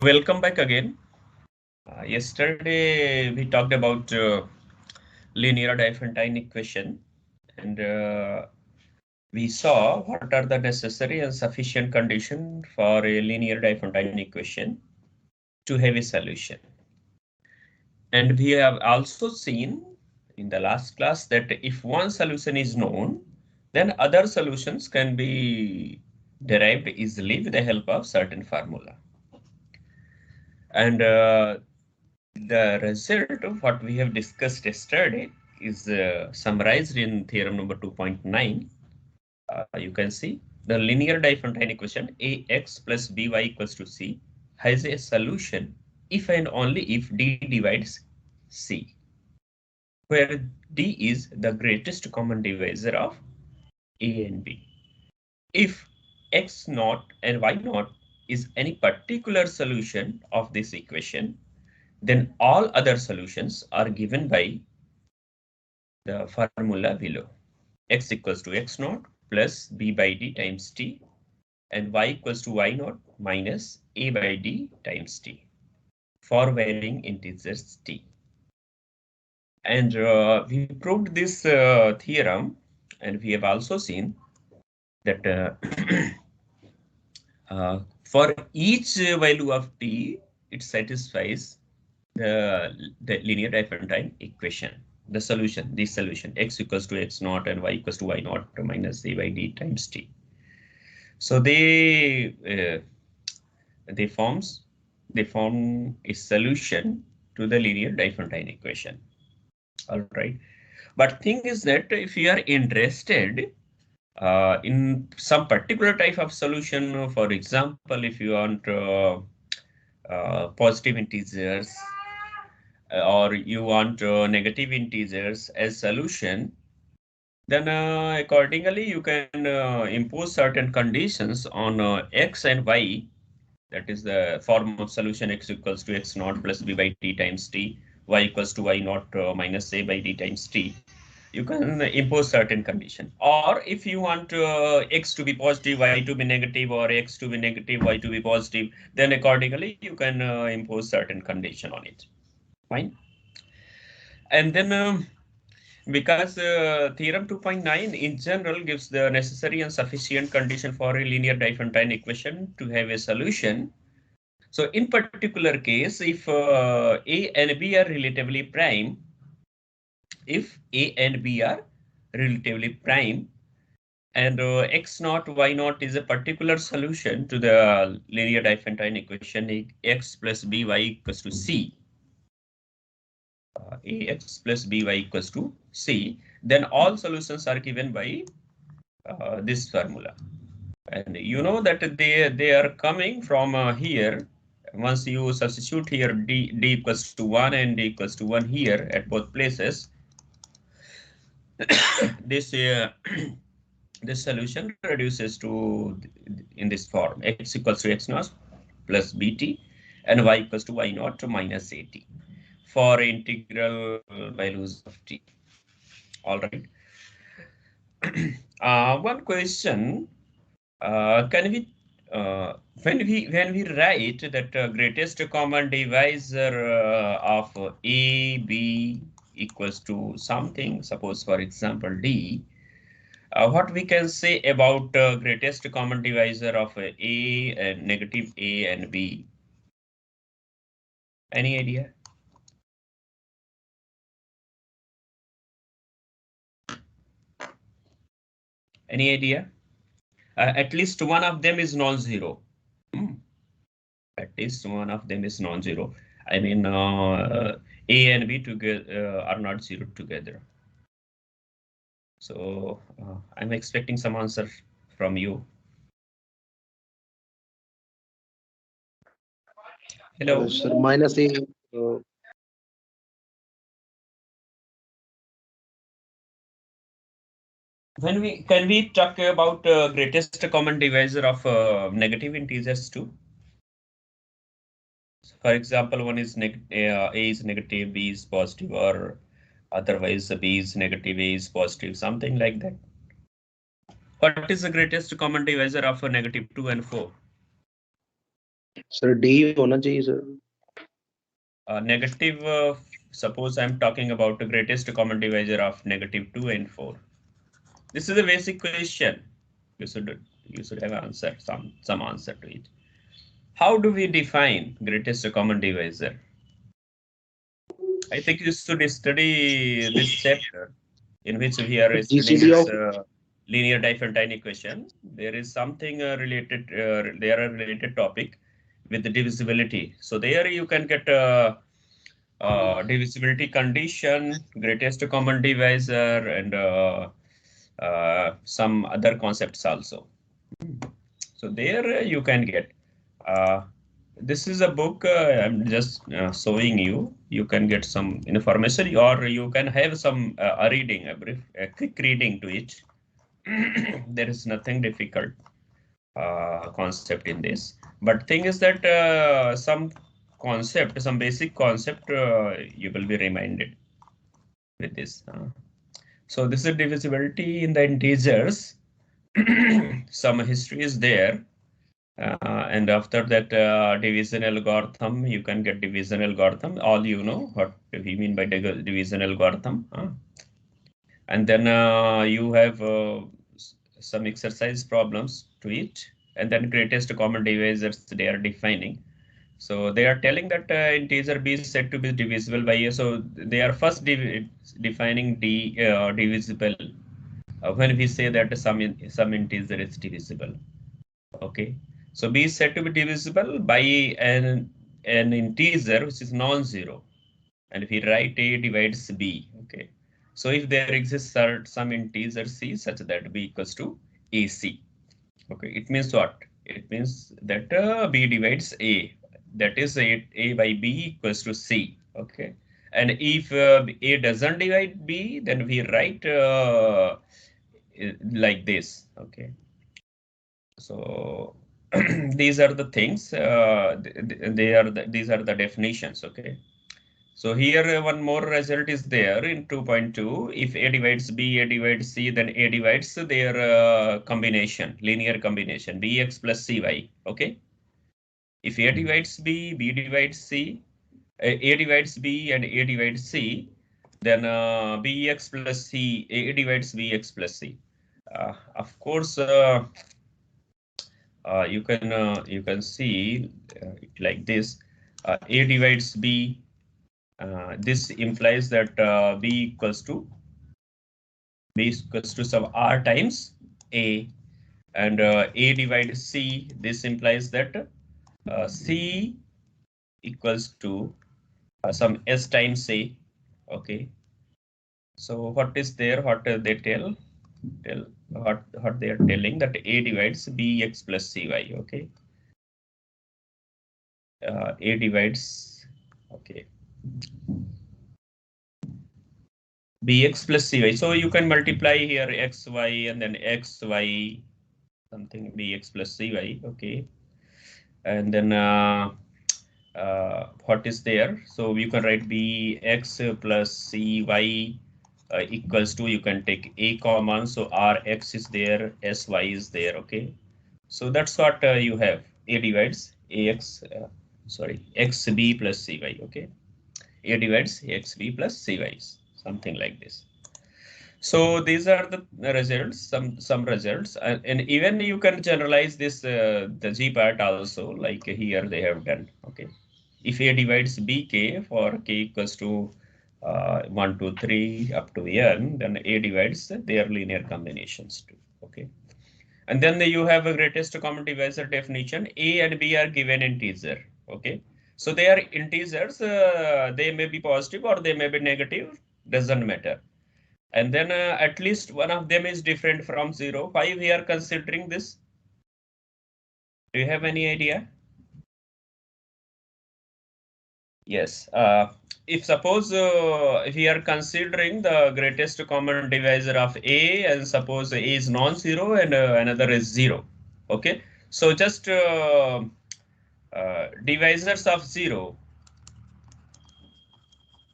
Welcome back again. Yesterday we talked about linear Diophantine equation, and we saw what are the necessary and sufficient conditions for a linear Diophantine equation to have a solution. And we have also seen in the last class that if one solution is known, then other solutions can be derived easily with the help of certain formula. And the result of what we have discussed yesterday is summarized in theorem number 2.9. You can see the linear Diophantine equation ax plus by equals to c has a solution if and only if d divides c, where d is the greatest common divisor of a and b. If x naught and y naught is any particular solution of this equation, then all other solutions are given by the formula below. X equals to x naught plus b by d times t, and y equals to y naught minus a by d times t for varying integers t. And we proved this theorem, and we have also seen that for each value of t, it satisfies the linear Diophantine equation. The solution, this solution, x equals to x naught and y equals to y naught minus a by d times t. So they form a solution to the linear Diophantine equation. All right, but thing is that if you are interested in some particular type of solution, for example, if you want positive integers, or you want negative integers as solution, then accordingly you can impose certain conditions on x and y. That is the form of solution x equals to x naught plus b by t times t, y equals to y naught minus a by d times t. You can impose certain condition. Or if you want x to be positive, y to be negative, or x to be negative, y to be positive, then accordingly you can impose certain condition on it. Fine. And then because theorem 2.9 in general gives the necessary and sufficient condition for a linear Diophantine equation to have a solution. So in particular case, if a and b are relatively prime, and x naught, y naught is a particular solution to the linear Diophantine equation x plus by equals to c, ax plus by equals to c, then all solutions are given by this formula. And you know that they are coming from here. Once you substitute here d equals to 1 and d equals to 1 here at both places, this this solution reduces to in this form: x equals to x naught plus bt and y equals to y naught minus at for integral values of t. All right. One question: can we when we write that greatest common divisor of a b equals to something, suppose for example d, what we can say about greatest common divisor of a and negative a and b? Any idea? Any idea? At least one of them is non-zero. At least one of them is non-zero. I mean, a and b together are not zero together. So I'm expecting some answer from you. Hello. Sir, minus a. Can we talk about greatest common divisor of negative integers too? For example, one is a is negative, b is positive, or otherwise b is negative, a is positive, something like that. What is the greatest common divisor of negative 2 and 4? Sir D होना चाहिए sir. Negative, suppose I'm talking about the greatest common divisor of -2 and 4. This is a basic question. You should have answer some answer to it. How do we define greatest common divisor? I think you should study this chapter in which we are studying GCD this of linear Differential equation. There is something related. There are related topic with the divisibility. So there you can get divisibility condition, greatest common divisor, and some other concepts also. So there you can get. Uh, this is a book. I'm just showing you. You can get some information, or you can have some a reading, a quick reading to it. There is nothing difficult concept in this. But thing is that some concept, some basic concept, you will be reminded with this. So this is divisibility in the integers. Some history is there. And after that division algorithm, you can get division algorithm. All you know what we mean by division algorithm. And then you have some exercise problems to it. And then greatest common divisors they are defining. So they are telling that integer b is said to be divisible by a. So they are first defining divisible when we say that some integer is divisible. Okay, so b is said to be divisible by an integer which is non-zero, and if we write a divides b. Okay, so if there exists some integer c such that b equals to ac. Okay, it means what? It means that b divides a. That is a by b equals to c. Okay, and if a doesn't divide b, then we write like this. Okay, so these are the things. These are the definitions. Okay. So here one more result is there in 2.2. If A divides B, A divides C, then A divides their combination, linear combination, Bx plus Cy. Okay. If A divides B, B divides C, A divides B, and A divides C, then Bx plus C, A divides Bx plus C. Of course, you can see it like this. A divides B. This implies that b equals to some r times a, and a divides c. This implies that c equals to some s times a. Okay. So what is there? What they tell what they are telling that a divides bx plus cy. Okay. A divides. Okay. Bx plus cy. So you can multiply here xy and then xy something bx plus cy. Okay, and then what is there? So you can write bx plus cy equals to, you can take a common, so rx is there, sy is there. Okay, so that's what you have. A divides ax, sorry, xb plus cy. Okay, a divides xb plus cy, something like this. So these are the results, some results, and even you can generalize this the g part also, like here they have done. Okay, if a divides bk for k equals to 1, 2, 3 up to n, then a divides their linear combinations too. Okay, and then you have a greatest common divisor definition. A and b are given integer. Okay, so they are integers. They may be positive or they may be negative. Doesn't matter. And then at least one of them is different from 0. Why we are considering this? Do you have any idea? Yes. If suppose if we are considering the greatest common divisor of A, and suppose A is non-zero and another is 0. Okay. So just divisors of 0.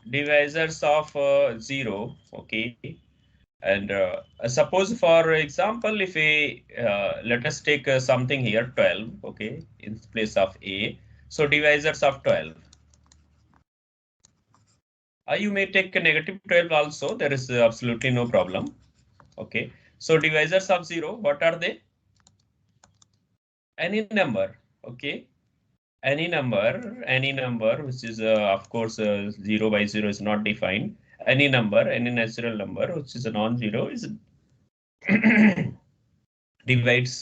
Divisors of 0. Okay. And suppose, for example, if a let us take something here 12, okay, in place of a. So divisors of 12. You may take a negative 12 also. There is absolutely no problem. Okay. So divisors of 0, what are they? Any number. Okay. Any number which is of course 0 by 0 is not defined. Any number, any natural number which is a non-zero is divides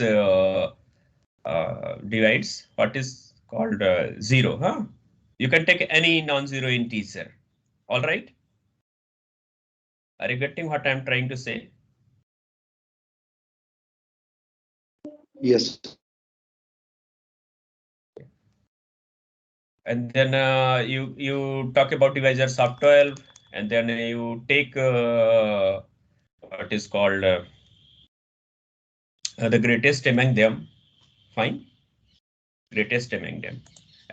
divides what is called 0. Huh? You can take any non-zero integer. All right. Are you getting what I'm trying to say? Yes. And then you talk about divisors of 12, and then you take what is called the greatest among them. Fine, greatest among them,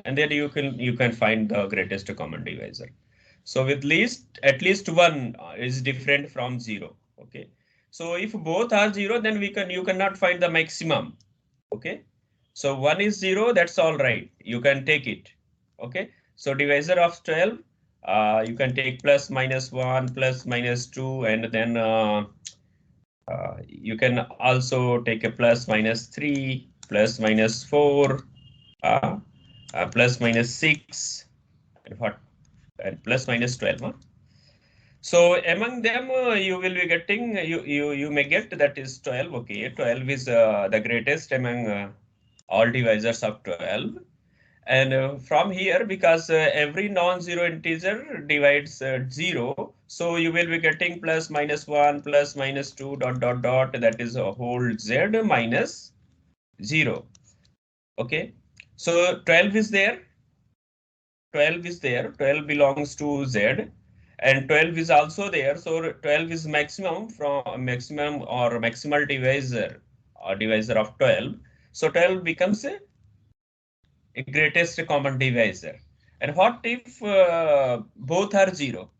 and then you can find the greatest common divisor. So with at least one is different from 0. Okay. So if both are 0, then you cannot find the maximum. Okay. So 1 is 0, that's all right. You can take it. Okay. So divisor of 12, you can take plus minus 1, plus minus 2, and then you can also take a plus minus 3, plus minus 4, plus minus 6, and what? And plus minus 12. Huh? So among them, you will be getting, you may get that is 12. Okay, 12 is the greatest among all divisors of 12. And from here, because every non-zero integer divides 0, so you will be getting plus minus 1, plus minus 2, dot, dot, dot, that is a whole z minus 0. Okay, so 12 is there. 12 is there. 12 belongs to z. And 12 is also there. So 12 is maximum or maximal divisor or divisor of 12. So 12 becomes a greatest common divisor. And what if both are 0?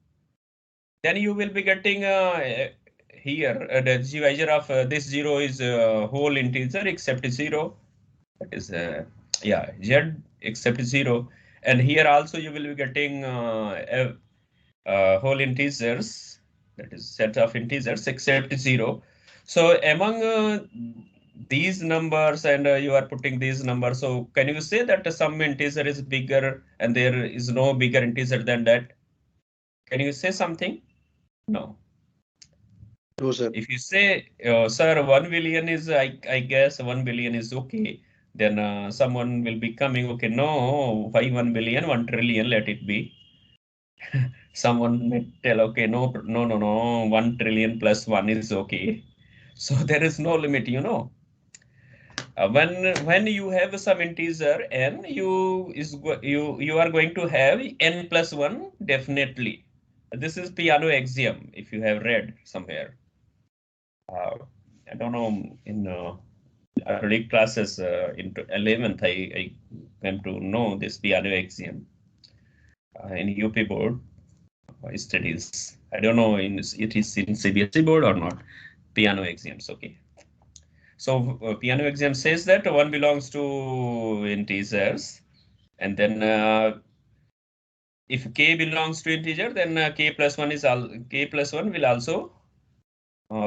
Then you will be getting here the divisor of this 0 is whole integer except 0. That is yeah, z except 0. And here also you will be getting whole integers, that is set of integers except 0. So among these numbers, and you are putting these numbers, so can you say that some integer is bigger and there is no bigger integer than that? Can you say something? No. No, sir. If you say, sir, 1 billion is, I guess 1 billion is okay, then someone will be coming, okay, no, why 1 billion, 1 trillion, let it be. Someone may tell, okay, no, 1 trillion plus 1 is okay. So there is no limit, you know. When you have some integer n, you are going to have n plus 1 definitely. This is piano axiom if you have read somewhere. I don't know, in early classes into 11th, I came to know this piano axiom in UP board studies. I don't know it is in CBSE board or not. Piano axioms, okay. So piano axiom says that 1 belongs to integers, and then if k belongs to integer, then k plus 1 will also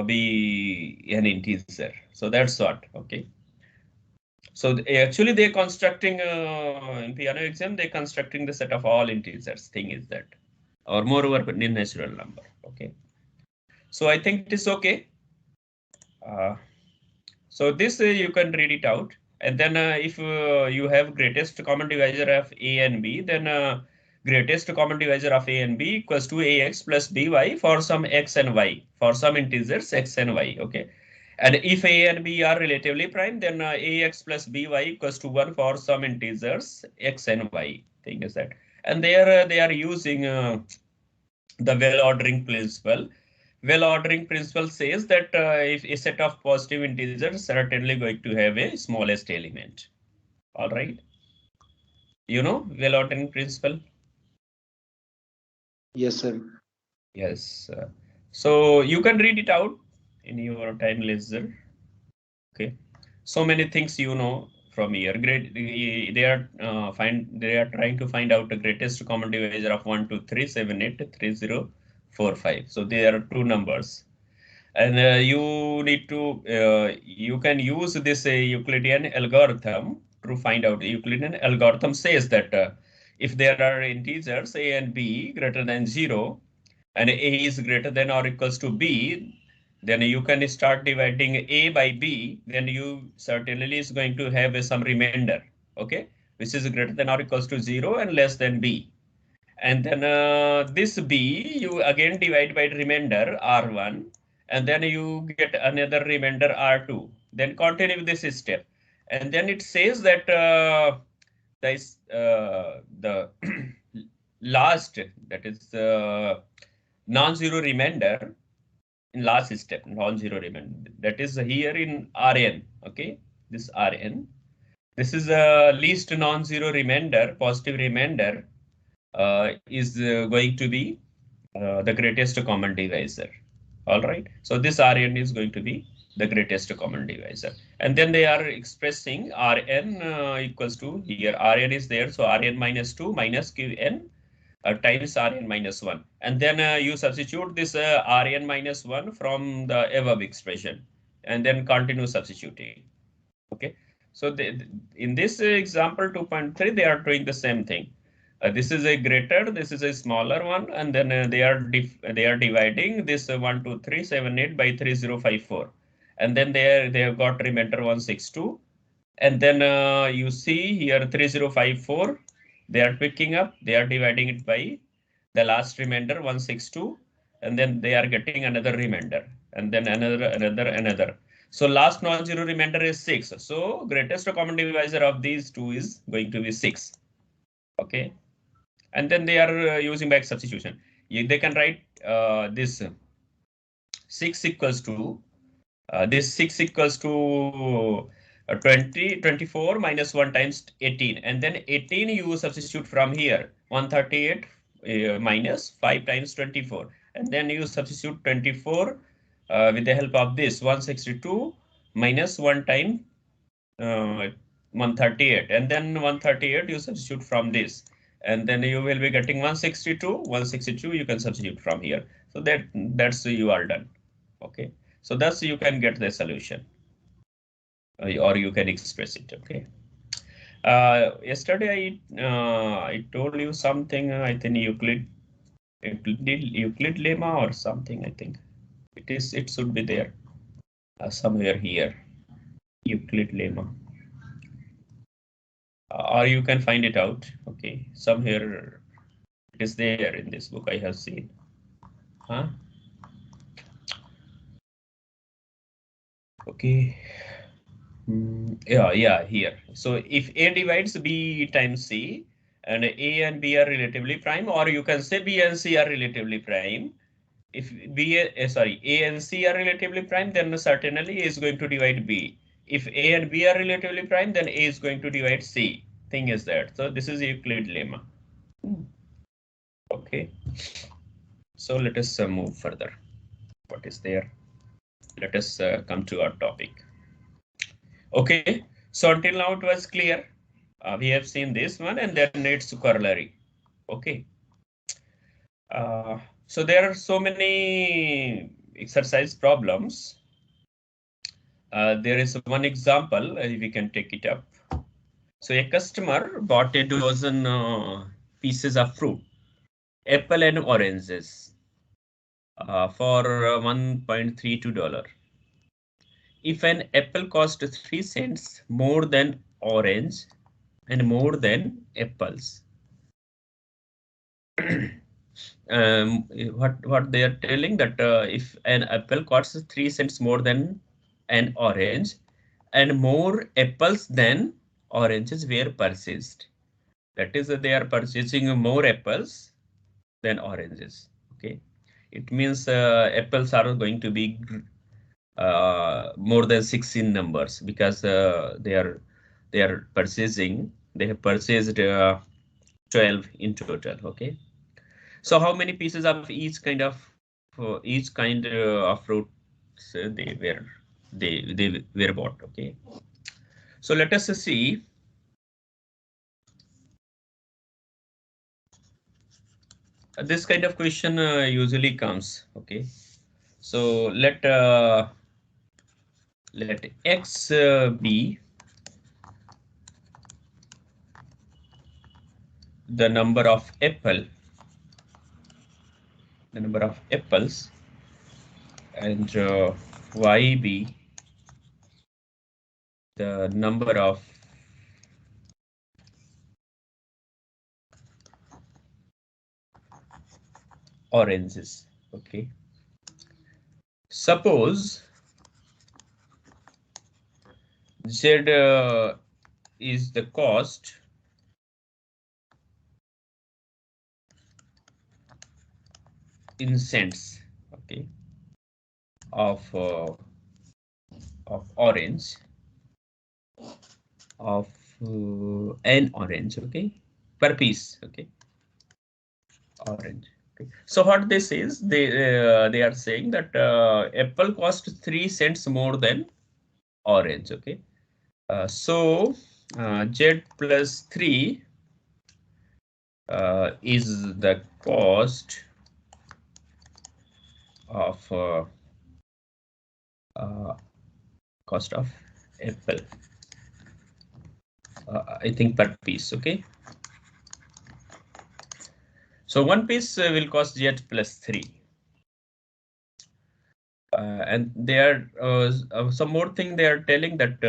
be an integer. So that's what, okay. So actually they're constructing in piano axiom, they're constructing the set of all integers. Thing is that, or moreover in natural number. Okay. So I think it is okay. So this you can read it out, and then if you have greatest common divisor of a and b, then greatest common divisor of a and b equals to ax plus by for some x and y, for some integers x and y. Okay. And if a and b are relatively prime, then ax plus by equals to 1 for some integers x and y. Thing is that, and there they are using the well ordering principle. Well ordering principle says that if a set of positive integers certainly going to have a smallest element. All right. You know well ordering principle? Yes, sir. Yes. So you can read it out in your time leisure. Okay. So many things you know from here. They are trying to find out the greatest common divisor of 1, 2, 3, 7, 8, 3, 0, 4, 5. So there are two numbers. And you can use this Euclidean algorithm to find out. The Euclidean algorithm says that if there are integers a and b greater than 0, and a is greater than or equals to b, then you can start dividing a by b, then you certainly is going to have some remainder, okay, which is greater than or equals to 0 and less than b. And then this b, you again divide by remainder r1, and then you get another remainder r2. Then continue with this step. And then it says that the last, that is non-zero remainder in last step, non-zero remainder, that is here in Rn, okay, this Rn. This is a least non-zero remainder, positive remainder, is going to be the greatest common divisor. All right. So this Rn is going to be the greatest common divisor. And then they are expressing Rn equals to, here Rn is there. So Rn minus 2 minus Qn times Rn minus 1. And then you substitute this Rn minus 1 from the above expression, and then continue substituting. Okay. So in this example 2.3, they are doing the same thing. This is a greater, this is a smaller one, and then they are dividing this 1, 2, 3, 7, 8 by 3, 0, 5, 4. And then they have got remainder 162. And then you see here 3, 0, 5, 4. They are picking up, they are dividing it by the last remainder 162. And then they are getting another remainder, and then another. So last non-zero remainder is 6. So greatest common divisor of these two is going to be 6. Okay. And then they are using back substitution. They can write this 6 equals to, this 6 equals to 24 minus 1 times 18. And then 18 you substitute from here, 138 minus 5 times 24. And then you substitute 24 with the help of this 162 minus 1 time 138. And then 138 you substitute from this. And then you will be getting 162 you can substitute from here. So that's you are done. Okay. So thus you can get the solution, or you can express it. Okay. Yesterday I told you something. I think Euclid lemma or something. I think it should be there somewhere here. Euclid lemma. Or you can find it out. Okay, somewhere it is there in this book I have seen. Huh? Okay. Yeah, here. So if A divides B times C, and A and B are relatively prime, or you can say B and C are relatively prime. If A and C are relatively prime, then certainly A is going to divide B. If A and B are relatively prime, then A is going to divide C. Thing is that. So this is Euclid lemma. Okay. So let us move further. What is there? Let us come to our topic. Okay. So until now it was clear. We have seen this one, and then it's corollary. Okay. So there are so many exercise problems. There is one example, we can take it up. So a customer bought a dozen pieces of fruit, apple and oranges, for $1.32. If an apple cost 3 cents more than orange and more than apples, what they are telling that if an apple costs 3 cents more than an orange and more apples than oranges were purchased, that is they are purchasing more apples than oranges. Okay, it means apples are going to be more than 6 in numbers, because they have purchased 12 in total. Okay. So how many pieces of each kind of fruits they were bought? Okay. So let us see. This kind of question usually comes. Okay. So let X be the number of apples, and Y be the number of oranges. Okay. Suppose Z is the cost in cents, okay, of orange, of an orange, okay, per piece, okay, orange. Okay. So what this is, they are saying that apple costs 3 cents more than orange, okay. So Z plus 3 is the cost of apple, I think per piece, okay. So one piece will cost Z plus 3. And they are some more thing they are telling that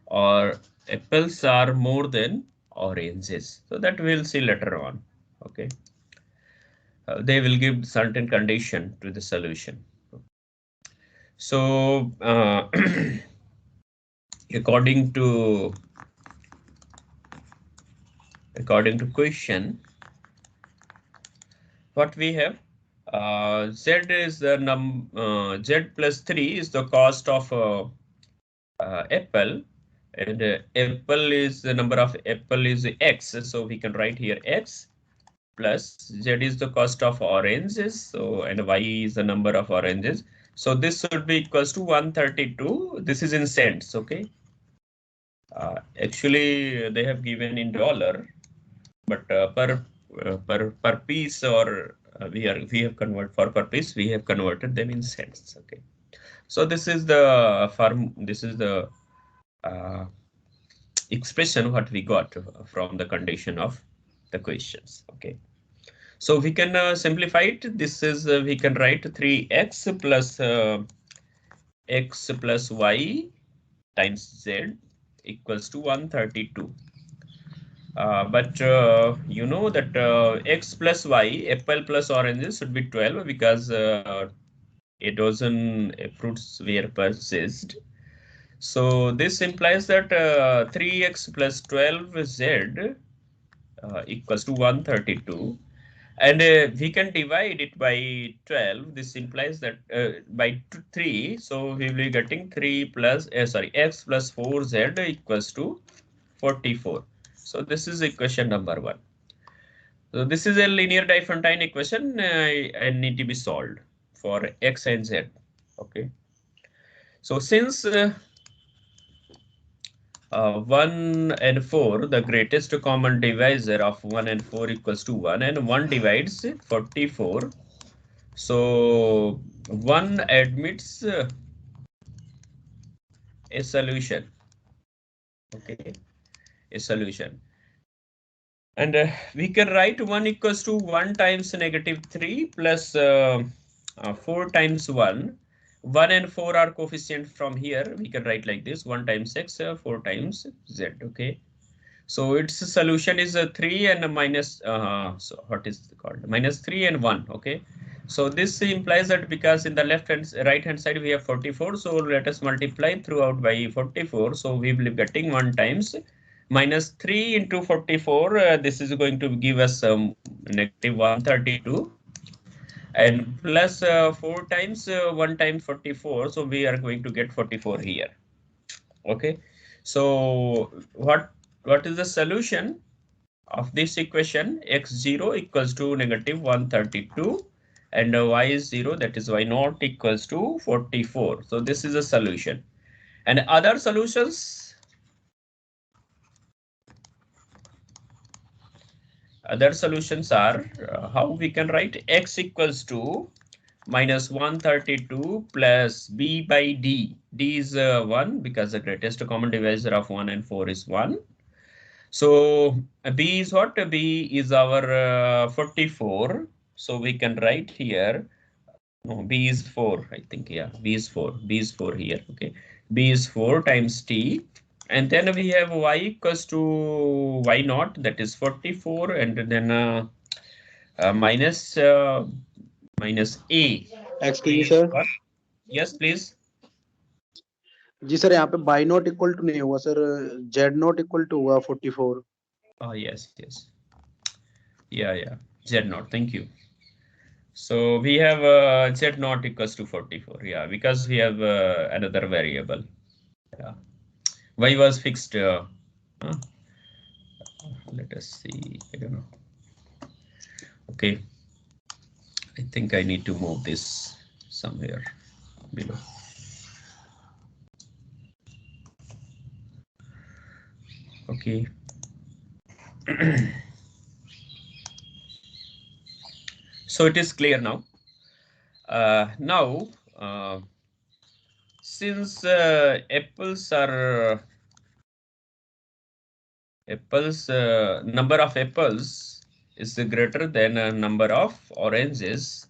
or apples are more than oranges. So that we'll see later on. Okay. They will give certain condition to the solution. So according to question, what we have, Z is the Z plus 3 is the cost of apple, and apple is the number of apple is X, so we can write here X plus Z is the cost of oranges, so and Y is the number of oranges. So this should be equals to 132. This is in cents, okay. Actually, they have given in dollar, but per piece, or we have converted for per piece. We have converted them in cents, okay. So this is the expression what we got from the condition of the questions, okay. So we can simplify it. This is we can write 3x plus x plus y times z equals to 132. But you know that x plus y, apple plus oranges should be 12 because a dozen fruits were purchased. So this implies that 3x plus 12z equals to 132. And we can divide it by 12. This implies that by 3. So we will be getting 3 plus, x plus 4z equals to 44. So this is equation number 1. So this is a linear Diophantine equation and need to be solved for x and z. Okay. So since 1 and 4, the greatest common divisor of 1 and 4 equals to 1, and 1 divides 44. So 1 admits a solution. Okay, a solution. And we can write 1 equals to 1 times negative 3 plus 4 times 1. 1 and 4 are coefficient from here. We can write like this: 1 times x, 4 times z. Okay. So its solution is 3 and a minus, so what is it called? Minus 3 and 1, okay? So this implies that because in the right hand side we have 44, so let us multiply throughout by 44. So we will be getting 1 times minus 3 into 44. This is going to give us negative 132. And plus 4 times 1 times 44. So we are going to get 44 here. Okay. So what is the solution of this equation? X0 equals to negative 132 and y is 0, that is y naught equals to 44. So this is a solution. And other solutions Other solutions are how we can write x equals to minus 132 plus b by d. D is 1 because the greatest common divisor of 1 and 4 is 1. So b is what? B is our 44. So we can write here. No, b is 4. I think, yeah, b is 4. B is 4 here. Okay, b is 4 times t. And then we have y equals to y naught, that is 44, and then minus minus a. A Excuse is sir what? Yes, please. जी sir यहाँ पे y not equal to नहीं हुआ sir z not equal to हुआ 44 Oh, yes, yes. Yeah, yeah. Z naught. Thank you. So we have Z naught equals to 44. Yeah, because we have another variable. Yeah. Y was fixed. Huh? Let us see. I don't know. Okay. I think I need to move this somewhere below. Okay. So it is clear now. Now, since apples are number of apples is greater than a number of oranges,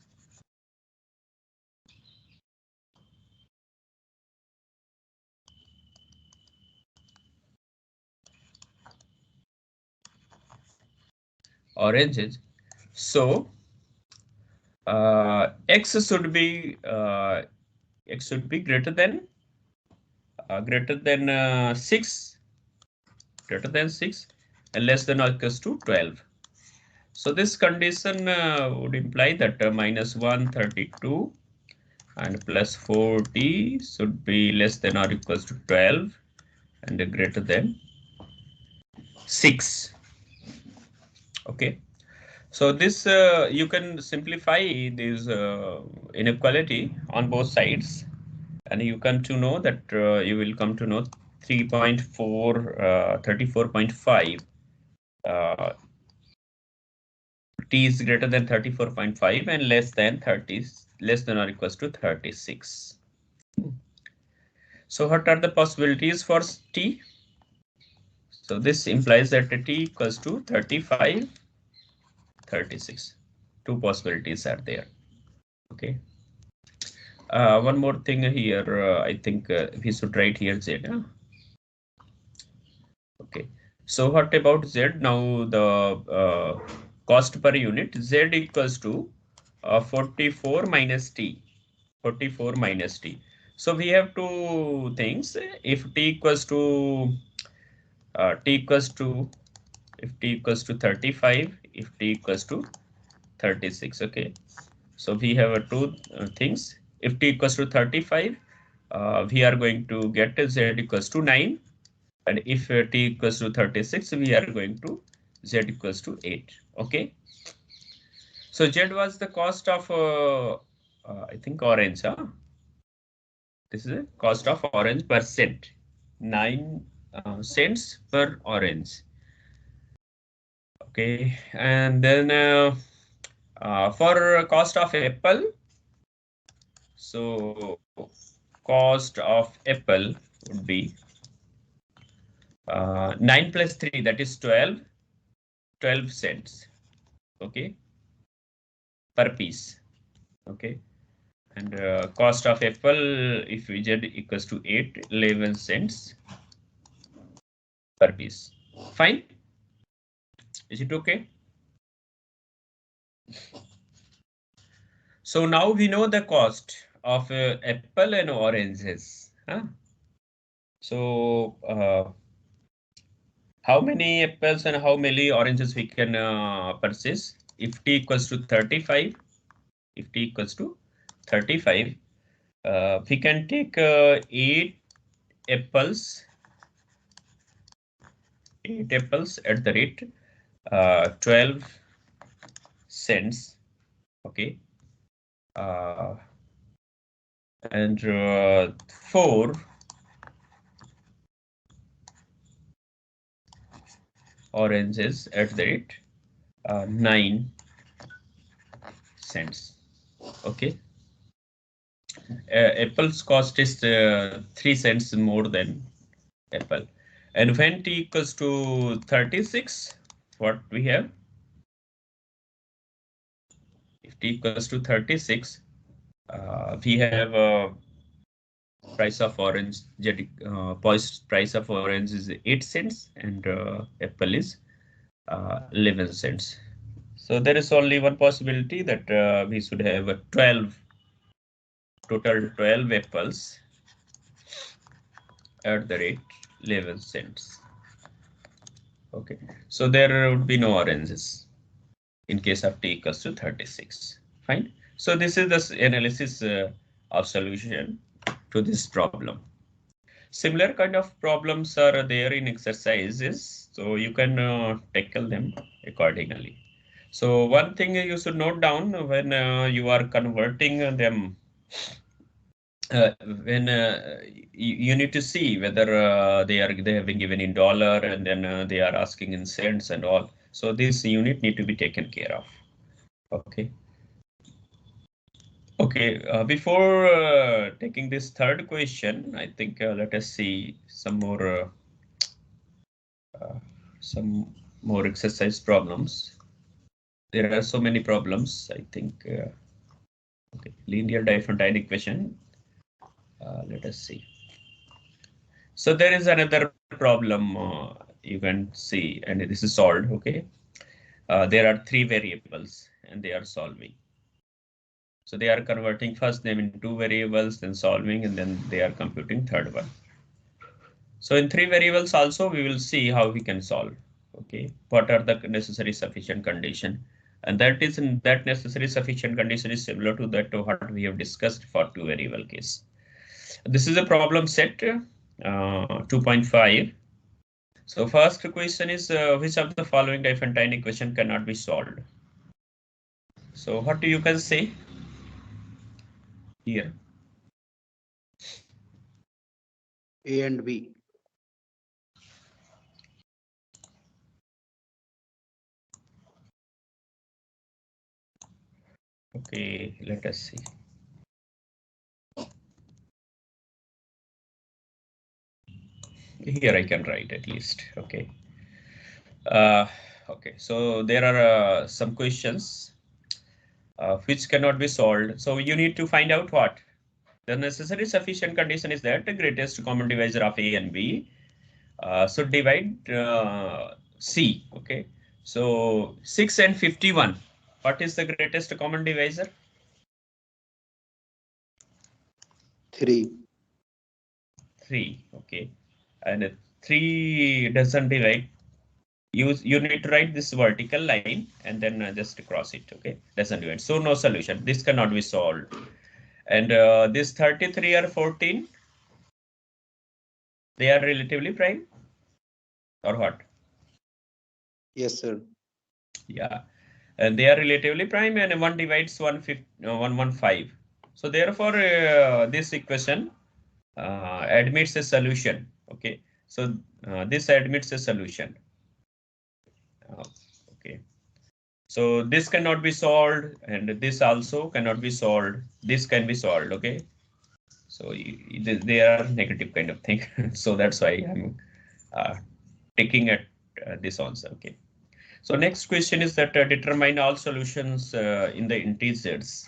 so x should be greater than 6, and less than or equals to 12. So this condition would imply that minus 132 and plus 40 should be less than or equals to 12 and greater than 6. Okay. So this you can simplify this inequality on both sides, and you come to know that you will come to know 34.5 t is greater than 34.5 and less than or equals to 36. So what are the possibilities for t? So this implies that t equals to 35, 36. Two possibilities are there. Okay. One more thing here, I think we should write here z. Okay. So what about z? Now the cost per unit, z equals to 44 minus t. 44 minus t. So we have two things. If t equals to if t equals to 35, if t equals to 36. Okay. So we have two things. If t equals to 35, we are going to get z equals to 9. And if t equals to 36, we are going to z equals to 8. Okay. So z was the cost of, I think, orange. Huh? This is the cost of orange per cent. 9 cents per orange. Okay. And then for cost of apple, so cost of apple would be 9 plus 3, that is 12 cents. Okay, per piece. Okay, and cost of apple, if we z equals to 8, 11 cents per piece. Fine. Is it okay? So now we know the cost of apple and oranges. Huh? So how many apples and how many oranges we can purchase? If t equals to 35, if t equals to 35, we can take 8 apples, at the rate 12 cents. Okay. And 4 oranges at the rate 9 cents. Okay. Apple's cost is 3 cents more than Apple. And when t equals to 36, what we have? If t equals to 36, we have price of orange, price of orange is 8 cents and Apple is 11 cents. So there is only one possibility that we should have a 12, total 12 apples at the rate 11 cents. Okay, so there would be no oranges in case of t equals to 36. Fine. So this is the analysis of solution to this problem. Similar kind of problems are there in exercises, so you can tackle them accordingly. So one thing you should note down when you are converting them, when you need to see whether they have been given in dollar and then they are asking in cents and all. So this unit need to be taken care of. Okay. Okay, before taking this third question, I think let us see some more exercise problems. There are so many problems, I think. Okay, linear Diophantine equation. Let us see. So there is another problem you can see, and this is solved. Okay, there are 3 variables, and they are solving. So they are converting first them into 2 variables, then solving, and then they are computing third one. So in 3 variables also, we will see how we can solve. Okay, what are the necessary sufficient condition? And that necessary sufficient condition is similar to that what we have discussed for 2 variable case. This is a problem set 2.5. So first question is which of the following Diophantine equation cannot be solved? So what you can say here? A and B. Okay, let us see. Here I can write at least. Okay. Okay, so there are some questions which cannot be solved. So you need to find out what the necessary sufficient condition is that the greatest common divisor of A and B should divide C. Okay, so 6 and 51. What is the greatest common divisor? 3. 3. Okay, and 3 doesn't divide. You need to write this vertical line and then just cross it. Okay, doesn't divide. So no solution. This cannot be solved. And this 33 or 14, they are relatively prime or what? Yes, sir. Yeah, and they are relatively prime and 1 divides 115. So therefore, this equation admits a solution. Okay, so this admits a solution. Okay, so this cannot be solved and this also cannot be solved. This can be solved. Okay, so they are negative kind of thing. So that's why I'm taking at this answer. Okay. So next question is that determine all solutions in the integers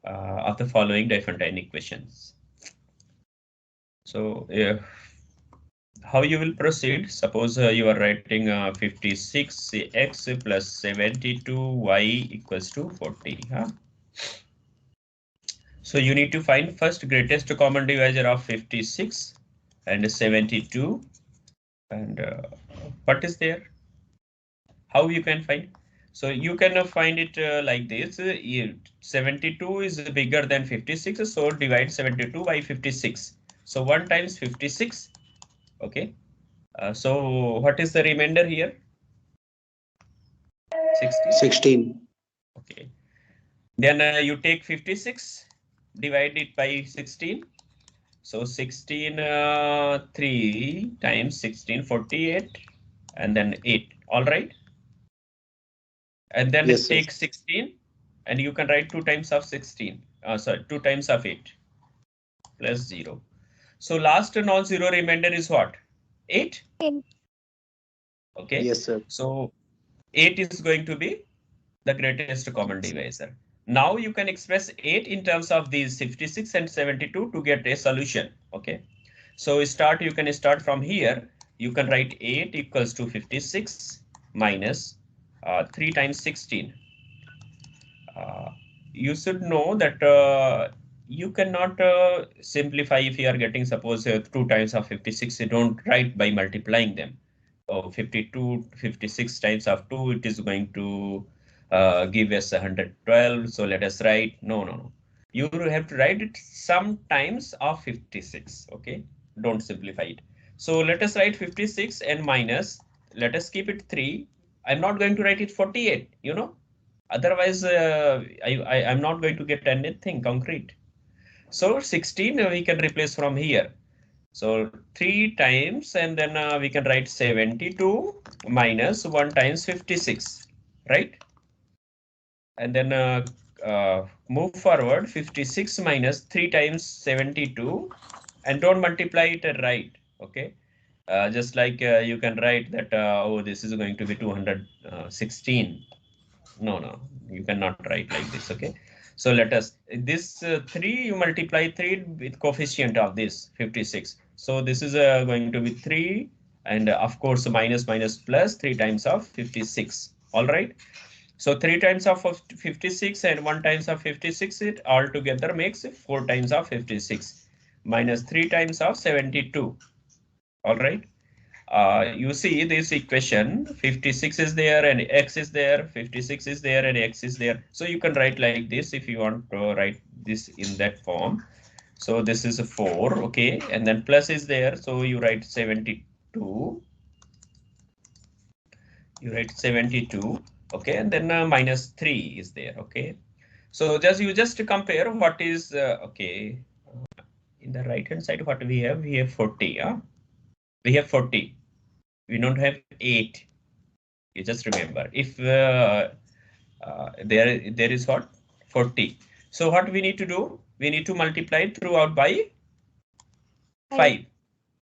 of the following Diophantine equations. So how you will proceed? Suppose you are writing 56x plus 72y equals to 40. Huh? So you need to find first greatest common divisor of 56 and 72. And what is there? How you can find? So you can find it like this. 72 is bigger than 56, so divide 72 by 56. So 1 times 56. Okay. So what is the remainder here? 16. Okay. Then you take 56, divide it by 16. So 16, 3 times 16, 48, and then 8. All right. and then Yes, sir. take 16, and you can write 2 times of 16. Sorry, 2 times of 8 plus 0. So last non-zero remainder is what? 8. Okay. Yes, sir. So 8 is going to be the greatest common divisor. Now you can express 8 in terms of these 56 and 72 to get a solution. Okay. So you can start from here. You can write 8 equals to 56 minus 3 times 16. Uh, you should know that you cannot simplify if you are getting suppose 2 times of 56. You don't write by multiplying them. So 52, 56 times of 2, it is going to give us 112. So let us write, no. You have to write it some times of 56. Okay, don't simplify it. So let us write 56 and minus, let us keep it 3. I'm not going to write it 48, Otherwise, I'm not going to get anything concrete. So 16 we can replace from here. So 3 times, and then we can write 72 minus 1 times 56, right? And then move forward, 56 minus 3 times 72, and don't multiply it right, okay? Just like you can write that, oh, this is going to be 216. No, you cannot write like this, okay? So let us, this 3, you multiply 3 with coefficient of this 56. So this is going to be 3, and of course minus plus 3 times of 56, all right? So 3 times of 56 and 1 times of 56, it all together makes 4 times of 56 minus 3 times of 72, all right? You see this equation, 56 is there and x is there, 56 is there and x is there. So you can write like this if you want to write this in that form. So this is a 4, okay, and then plus is there, so you write 72. You write 72, okay, and then minus 3 is there, okay. So you just compare what is, okay, in the right hand side, what we have 40, we have 40. We don't have 8. You just remember, if there is what? 40. So what we need to do? We need to multiply it throughout by 5.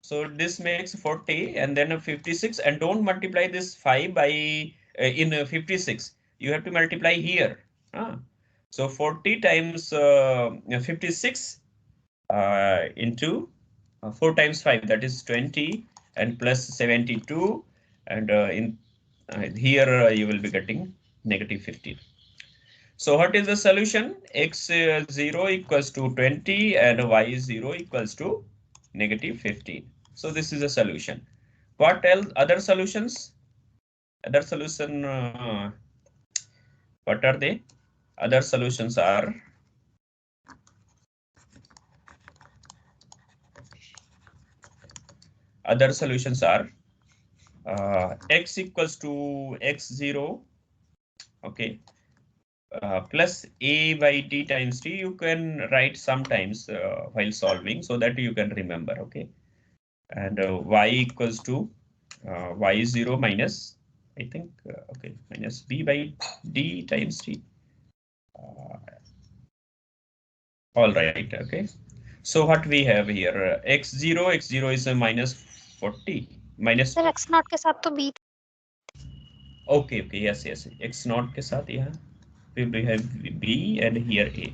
So this makes 40 and then 56, and don't multiply this 5 by in 56. You have to multiply here. So 40 times 56 into 4 times 5, that is 20, and plus 72, and in here you will be getting negative 15. So what is the solution? X0 equals to 20 and Y0 equals to negative 15. So this is a solution. What else? Other solutions? Other solution, what are they? Other solutions are x equals to x0, okay, plus a by d times t. You can write sometimes while solving so that you can remember, okay. And y equals to y0 minus, I think, okay, minus b by d times t. All right, okay. So what we have here, x0 is a minus 40, minus. Sir x not के साथ तो b Okay, yes, x naught के साथ यहाँ we have b and here a.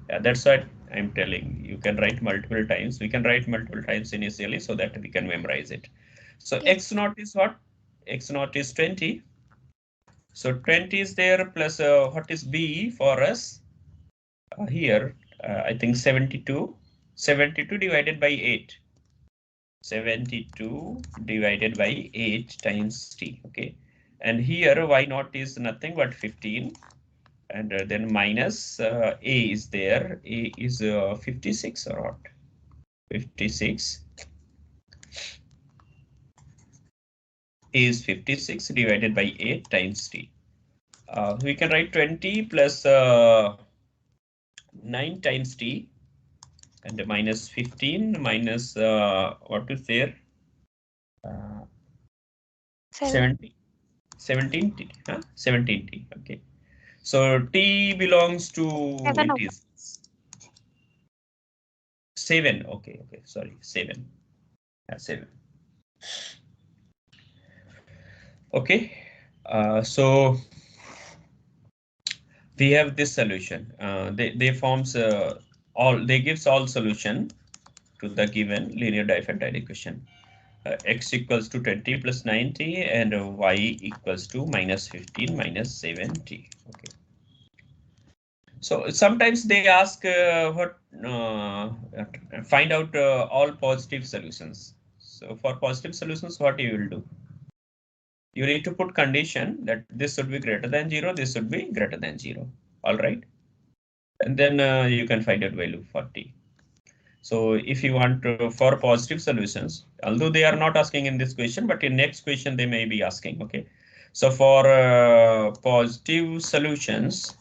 Yeah, that's what I'm telling. You can write multiple times. We can write multiple times initially so that we can memorize it. So x naught is what? X naught is 20. So 20 is there, plus what is b for us? Here, I think 72. 72 divided by 8. 72 divided by 8 times t. Okay. And here y naught is nothing but 15. And then minus a is there. A is 56 or what? 56 is 56 divided by 8 times t. We can write 20 plus 9 times t, and minus 15 minus what is there? 70. 17t, huh? 17t. Okay. So t belongs to 7 over. integers. 7. Okay. Okay. Sorry. 7. 7. Okay. So we have this solution. They forms they gives all solution to the given linear Diophantine equation. X equals to 20 plus 90 and y equals to minus 15 minus 7t. Okay. So sometimes they ask find out all positive solutions. So for positive solutions, what you will do? You need to put condition that this should be greater than 0, this should be greater than 0. All right. And then you can find out value for t. So if you want for positive solutions, although they are not asking in this question, but in next question they may be asking. Okay. So for positive solutions,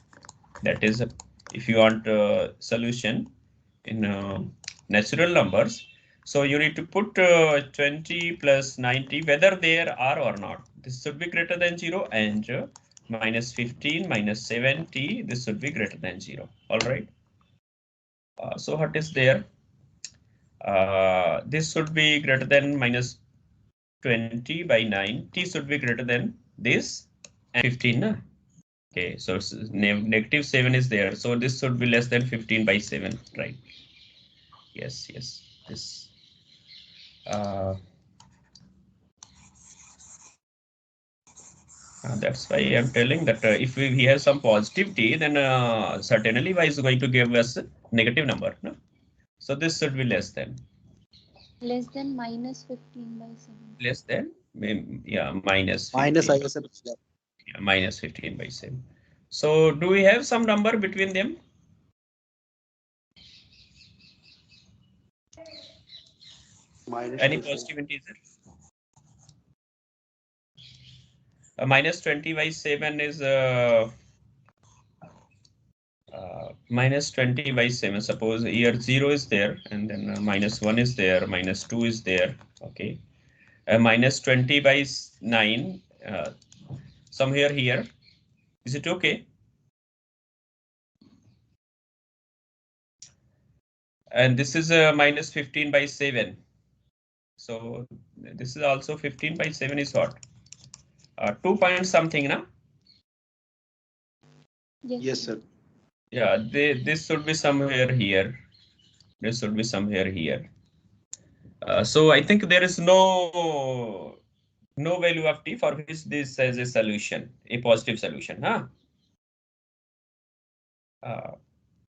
that is, if you want a solution in natural numbers, so you need to put 20 plus 90, whether there are or not. This should be greater than 0, and minus 15 minus 70, this should be greater than 0. All right. So what is there? This should be greater than minus 20 by 9. T should be greater than this and 15. Na? Okay, so negative 7 is there. So this should be less than 15 by 7, right? Yes, yes. This. That's why I'm telling that if we have some positivity, then certainly y is going to give us a negative number. No? So this should be less than. Less than minus 15 by 7. Less than, yeah, minus 15. Minus ISM. Yeah, minus 15 by 7. So do we have some number between them? Minus Any 24. positive integer? Minus 20 by 7 is minus 20 by 7. Suppose here 0 is there, and then minus 1 is there, minus 2 is there. Okay. Minus 20 by 9, somewhere here. Is it okay? And this is minus 15 by 7. So this is also 15 by 7 is what? 2 point something, na? Yes, sir. Yeah, this should be somewhere here. This should be somewhere here. So I think there is no value of t for which this as a solution, a positive solution. Huh?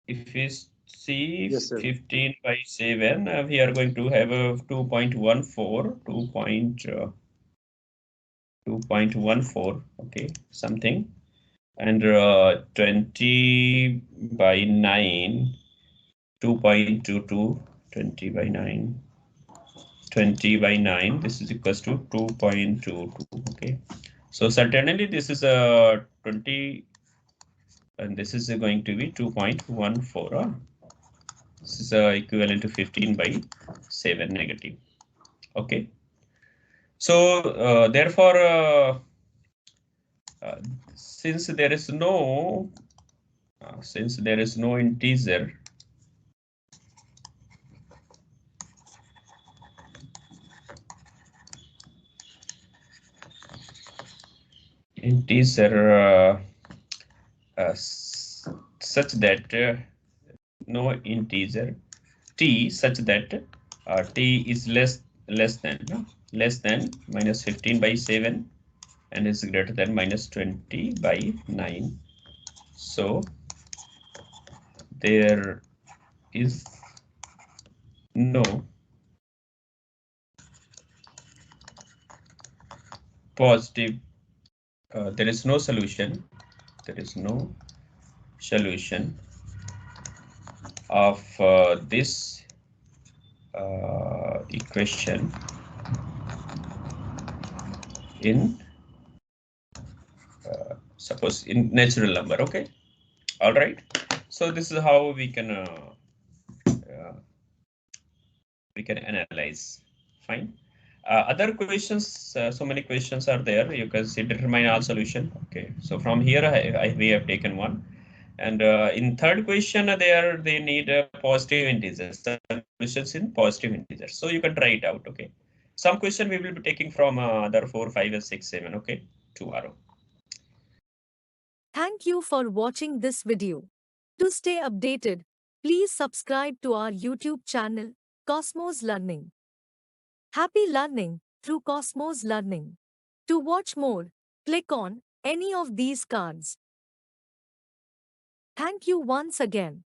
If we see Yes, sir. 15 by 7, we are going to have a 2.14, 2.14, okay, something. And 20 by 9, 2.22, 20 by 9. 20 by 9, this is equals to 2.22. Okay, so certainly this is a 20 and this is going to be 2.14. This is equivalent to 15 by 7 negative. Okay, so therefore since there is no integer, such that no integer t such that t is less than minus 15 by 7 and is greater than minus 20 by 9. So there is no positive, there is no solution, of this equation in suppose in natural number. Okay, all right. So this is how we can analyze. Fine. Other questions, so many questions are there. You can see determine all solution. Okay, so from here we have taken one. And in third question, they need positive integers, solutions in positive integers. So you can try it out. Okay, some question we will be taking from other 4, 5, and 6, 7. Okay, tomorrow. Thank you for watching this video. To stay updated, please subscribe to our YouTube channel, Cosmos Learning. Happy learning through Cosmos Learning. To watch more, click on any of these cards. Thank you once again.